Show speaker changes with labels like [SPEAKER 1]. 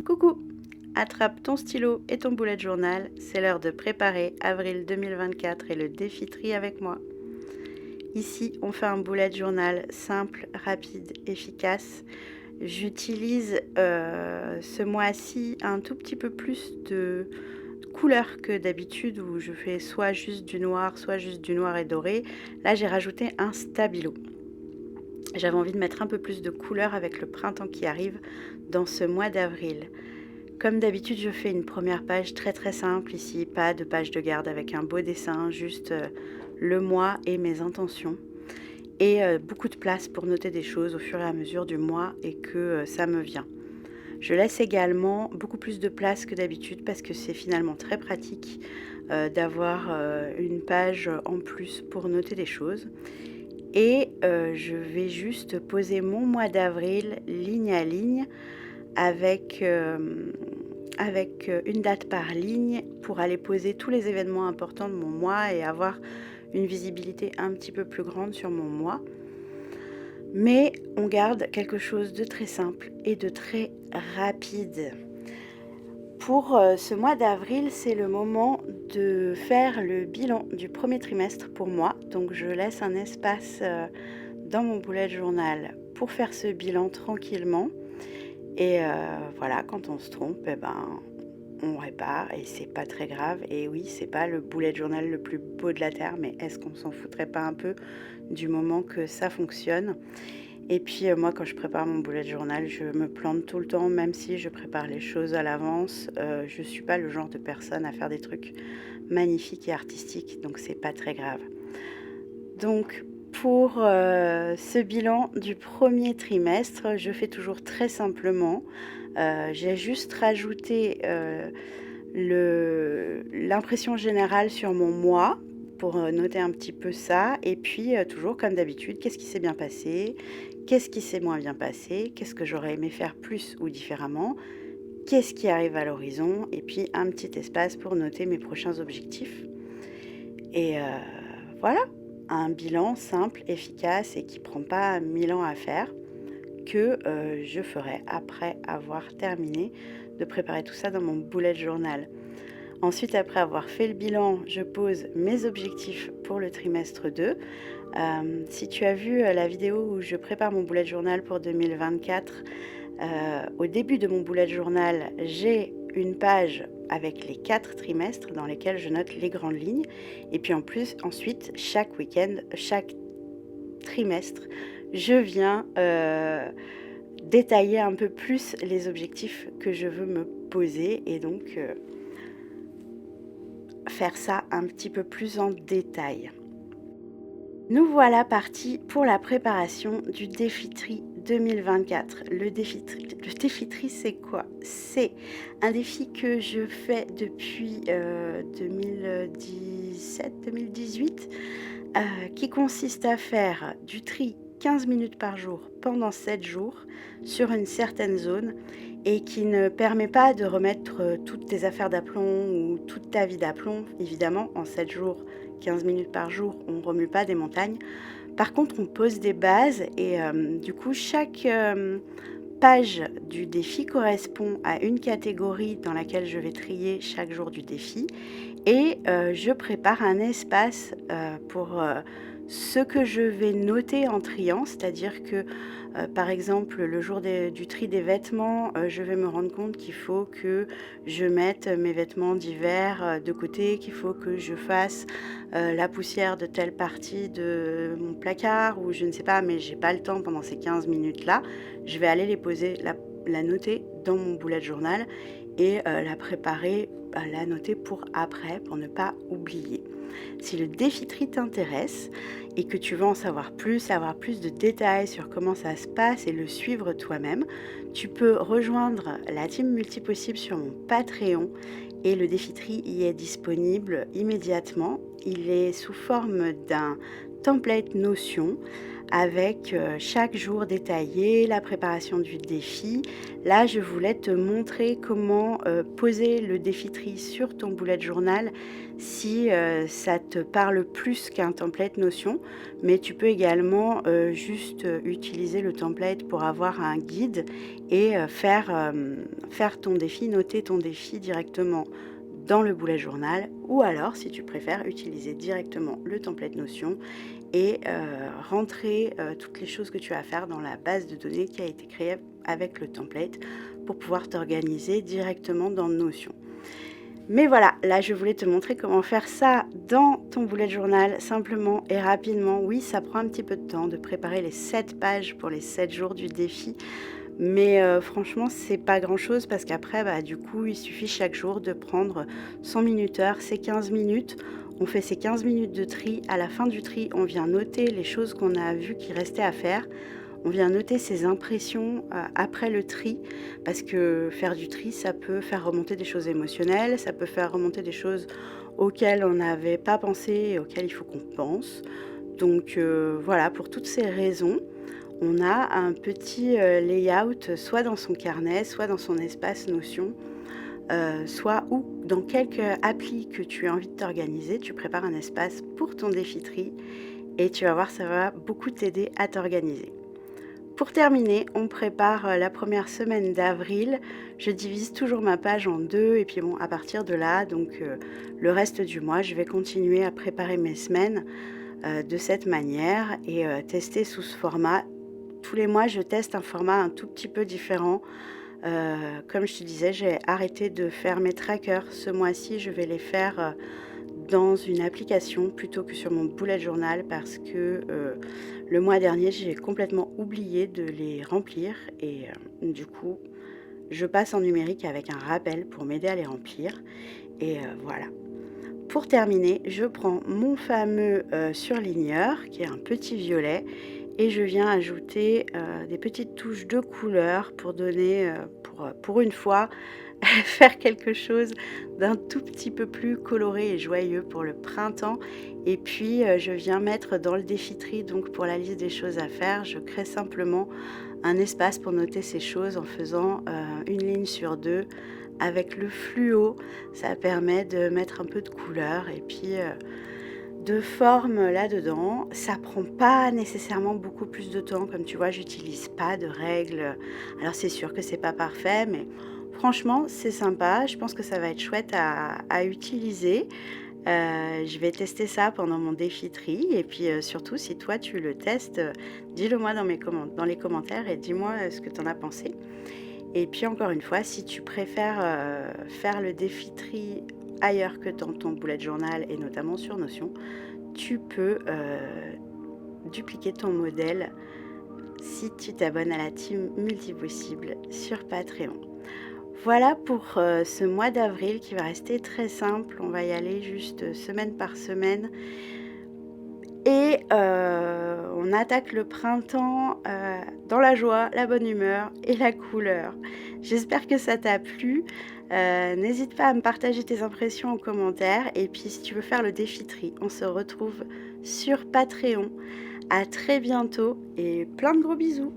[SPEAKER 1] Coucou! Attrape ton stylo et ton bullet journal, c'est l'heure de préparer avril 2024 et le défi tri avec moi. Ici, on fait un bullet journal simple, rapide, efficace. J'utilise ce mois-ci un tout petit peu plus de couleurs que d'habitude où je fais soit juste du noir et doré. Là, j'ai rajouté un stabilo. J'avais envie de mettre un peu plus de couleurs avec le printemps qui arrive dans ce mois d'avril. Comme d'habitude, je fais une première page très très simple ici, pas de page de garde avec un beau dessin, juste le mois et mes intentions. Et beaucoup de place pour noter des choses au fur et à mesure du mois et que ça me vient. Je laisse également beaucoup plus de place que d'habitude parce que c'est finalement très pratique d'avoir une page en plus pour noter des choses. Et je vais juste poser mon mois d'avril ligne à ligne avec une date par ligne pour aller poser tous les événements importants de mon mois et avoir une visibilité un petit peu plus grande sur mon mois. Mais on garde quelque chose de très simple et de très rapide. Pour ce mois d'avril, c'est le moment de faire le bilan du premier trimestre pour moi. Donc je laisse un espace dans mon bullet journal pour faire ce bilan tranquillement. Et voilà, quand on se trompe, on répare et c'est pas très grave. Et oui, c'est pas le bullet journal le plus beau de la terre, mais est-ce qu'on s'en foutrait pas un peu du moment que ça fonctionne? Et puis moi, quand je prépare mon bullet journal, je me plante tout le temps, même si je prépare les choses à l'avance. Je suis pas le genre de personne à faire des trucs magnifiques et artistiques, donc c'est pas très grave. Donc pour ce bilan du premier trimestre, je fais toujours très simplement. J'ai juste rajouté l'impression générale sur mon mois pour noter un petit peu ça. Et puis toujours comme d'habitude, qu'est-ce qui s'est bien passé? Qu'est-ce qui s'est moins bien passé? Qu'est-ce que j'aurais aimé faire plus ou différemment? Qu'est-ce qui arrive à l'horizon? Et puis un petit espace pour noter mes prochains objectifs. Et voilà, un bilan simple, efficace et qui ne prend pas 1000 ans à faire, que je ferai après avoir terminé de préparer tout ça dans mon bullet journal. Ensuite, après avoir fait le bilan, je pose mes objectifs pour le trimestre 2. Si tu as vu la vidéo où je prépare mon bullet journal pour 2024, au début de mon bullet journal, j'ai une page avec les 4 trimestres dans lesquels je note les grandes lignes. Et puis ensuite, chaque week-end, chaque trimestre, je viens détailler un peu plus les objectifs que je veux me poser et donc faire ça un petit peu plus en détail. Nous voilà partis pour la préparation du défi tri 2024. Le défi tri, c'est quoi? C'est un défi que je fais depuis 2017-2018 qui consiste à faire du tri 15 minutes par jour pendant 7 jours sur une certaine zone et qui ne permet pas de remettre toutes tes affaires d'aplomb ou toute ta vie d'aplomb. Évidemment, en 7 jours, 15 minutes par jour, on ne remue pas des montagnes. Par contre, on pose des bases et du coup, chaque page du défi correspond à une catégorie dans laquelle je vais trier chaque jour du défi. Et je prépare un espace pour ce que je vais noter en triant, c'est-à-dire que par exemple le jour du tri des vêtements, je vais me rendre compte qu'il faut que je mette mes vêtements d'hiver de côté, qu'il faut que je fasse la poussière de telle partie de mon placard ou je ne sais pas, mais j'ai pas le temps pendant ces 15 minutes-là. Je vais aller les poser, la noter dans mon bullet journal et la préparer, la noter pour après, pour ne pas oublier. Si le défi tri t'intéresse et que tu veux en savoir plus, avoir plus de détails sur comment ça se passe et le suivre toi-même, tu peux rejoindre la team Multipossible sur mon Patreon et le défi tri y est disponible immédiatement. Il est sous forme d'un template Notion avec chaque jour détaillé, la préparation du défi. Là, je voulais te montrer comment poser le défi tri sur ton bullet journal si ça te parle plus qu'un template Notion. Mais tu peux également juste utiliser le template pour avoir un guide et faire ton défi, noter ton défi directement dans le bullet journal, ou alors si tu préfères utiliser directement le template Notion et rentrer toutes les choses que tu as à faire dans la base de données qui a été créée avec le template pour pouvoir t'organiser directement dans Notion. Mais voilà, là je voulais te montrer comment faire ça dans ton bullet journal simplement et rapidement. Oui, ça prend un petit peu de temps de préparer les 7 pages pour les 7 jours du défi. Mais franchement, c'est pas grand-chose parce qu'après, du coup, il suffit chaque jour de prendre son minuteur, c'est 15 minutes. On fait ces 15 minutes de tri. À la fin du tri, on vient noter les choses qu'on a vues qui restaient à faire. On vient noter ses impressions après le tri parce que faire du tri, ça peut faire remonter des choses émotionnelles, ça peut faire remonter des choses auxquelles on n'avait pas pensé et auxquelles il faut qu'on pense. Donc voilà, pour toutes ces raisons, on a un petit layout soit dans son carnet, soit dans son espace Notion, soit ou dans quelque appli que tu as envie de t'organiser, tu prépares un espace pour ton défi tri et tu vas voir, ça va beaucoup t'aider à t'organiser. Pour terminer, on prépare la première semaine d'avril. Je divise toujours ma page en 2 et puis bon, à partir de là, donc le reste du mois, je vais continuer à préparer mes semaines de cette manière et tester sous ce format. Tous les mois, je teste un format un tout petit peu différent. Comme je te disais, j'ai arrêté de faire mes trackers. Ce mois-ci, je vais les faire dans une application plutôt que sur mon bullet journal parce que le mois dernier, j'ai complètement oublié de les remplir et du coup, je passe en numérique avec un rappel pour m'aider à les remplir et voilà. Pour terminer, je prends mon fameux surligneur qui est un petit violet et je viens ajouter des petites touches de couleur pour donner, pour une fois, faire quelque chose d'un tout petit peu plus coloré et joyeux pour le printemps. Et puis, je viens mettre dans le défi tri, donc pour la liste des choses à faire, je crée simplement un espace pour noter ces choses en faisant une ligne sur 2 avec le fluo. Ça permet de mettre un peu de couleur et puis de forme là-dedans. Ça prend pas nécessairement beaucoup plus de temps. Comme tu vois, j'utilise pas de règles. Alors c'est sûr que c'est pas parfait, mais franchement, c'est sympa. Je pense que ça va être chouette à utiliser. Je vais tester ça pendant mon défi tri et puis, surtout si toi tu le testes, dis-le moi dans les commentaires et dis-moi, ce que tu en as pensé. Et puis encore une fois, si tu préfères, faire le défi tri ailleurs que dans ton bullet journal et notamment sur Notion, tu peux, dupliquer ton modèle si tu t'abonnes à la team Multipossible sur Patreon. Voilà pour, ce mois d'avril qui va rester très simple. On va y aller juste semaine par semaine et on attaque le printemps, dans la joie, la bonne humeur et la couleur. J'espère que ça t'a plu. N'hésite pas à me partager tes impressions en commentaire et puis si tu veux faire le défi tri, on se retrouve sur Patreon. À très bientôt et plein de gros bisous.